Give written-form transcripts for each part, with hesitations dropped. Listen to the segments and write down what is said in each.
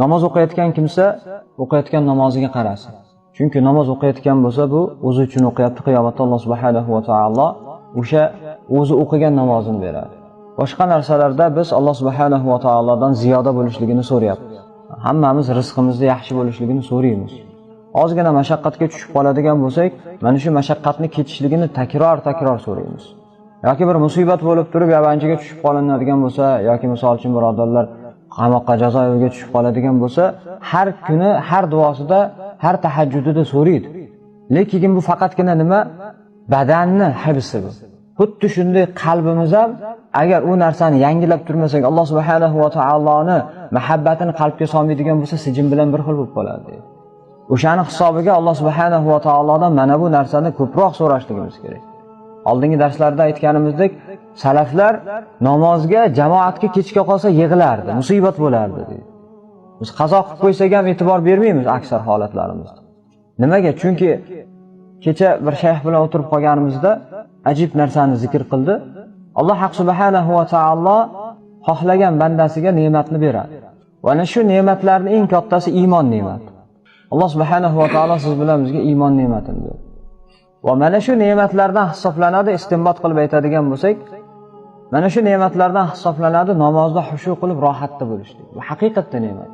Namoz o'qiyotgan kimsa o'qiyotgan namoziga qarasin. Chunki namoz o'qiyotgan bo'lsa, bu o'zi uchun o'qiyapti. Qiyomatda Alloh subhanahu va taolo o'sha o'zi o'qigan namozini beradi. Boshqa narsalarda biz Alloh subhanahu va taolodan ziyoda bo'lishligini so'rayapmiz. Hammamiz rizqimizda yaxshi bo'lishligini so'raymiz. Ozgina mashaqqatga tushib qoladigan bo'lsak, mana shu mashaqqatni ketishligini takror so'raymiz. Yoki bir musibat bo'lib turib yabanchiga tushib qolinadigan bo'lsa, yoki misol uchun birodarlar qamoqqa, jazoirga tushib qoladigan bo'lsa, har kuni, har duosida, har tahajjudida so'raydi. Lekin bu faqatgina nima? Badanni hibsi bu. Xuddi shunday qalbimiz ham agar u narsani yangilab turmasak, Alloh subhanahu va taoloni muhabbatini qalbga solmaydigan bo'lsa, sijin bilan bir xil bo'lib qoladi. O'shani hisobiga Alloh subhanahu va taolodan mana bu narsani ko'proq so'rashligimiz kerak. Oldingi darslarda aytganimizdek, salaflar namozga, jamoatga kechga qolsa yig'lardi, musibat bo'lardi dedi. Biz qazo qilib qo'ysak ham e'tibor bermaymiz aksar holatlarimizda. Nimaga? Chunki kecha bir shayx bilan o'tirib qolganimizda ajib narsani zikr qildi. Alloh subhanahu va taolo xohlagan bandasiga ne'matni beradi. Va ana shu ne'matlarning eng kattasi iymon ne'mati. Alloh subhanahu va taolo siz bilan bizga iymon ne'matini berdi. Va mana shu ne'matlardan hisoblanadi, istinbot qilib aytadigan bo'lsak, mana shu ne'matlardan hisoblanadi namozda xushu qilib rohatda bo'lishlik. Bu haqiqatda ne'mat.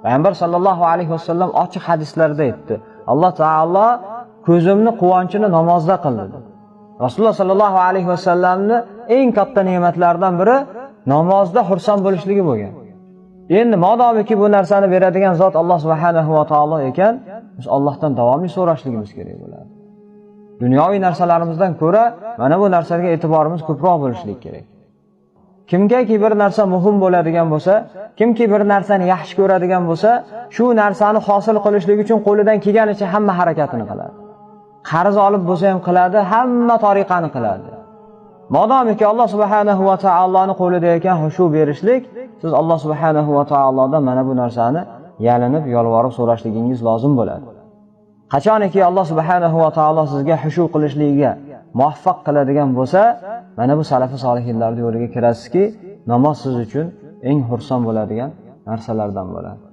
Payg'ambar sallallohu alayhi vasallam ochiq hadislarda aytdi. Alloh taolo ko'zimni quvonchini namozda qildi. Rasululloh sallallohu alayhi vasallamning eng katta ne'matlaridan biri namozda xursand bo'lishligi bo'lgan. Endi modomiki bu narsani beradigan zot Alloh subhanahu va taolo ekan, biz Allohdan davomli so'rashligimiz kerak bo'ladi. Dunyoviy narsalarimizdan ko'ra mana bu narsalarga e'tiborimiz ko'proq bo'lishligi kerak. Kimgaki bir narsa muhim bo'ladigan bo'lsa, kimki bir narsani yaxshi ko'radigan bo'lsa, shu narsani hosil qilishlik uchun qo'lidan kelganicha hamma harakatini qiladi. Qarz olib bo'lsa ham qiladi, hamma tariqani qiladi. Modomiki Alloh subhanahu va taoloning qo'lida ekan xushu berishlik, siz Alloh subhanahu va taolodan mana bu narsani yalinib, yolvorib so'rashligingiz lozim bo'ladi. Qachoniki Alloh subhanahu va taolo sizga xushu qilishligiga muvaffaq qiladigan bo'lsa, mana bu salafi solihinlarning yo'liga kirasizki, namoz siz uchun eng xursand bo'ladigan narsalardan bo'ladi.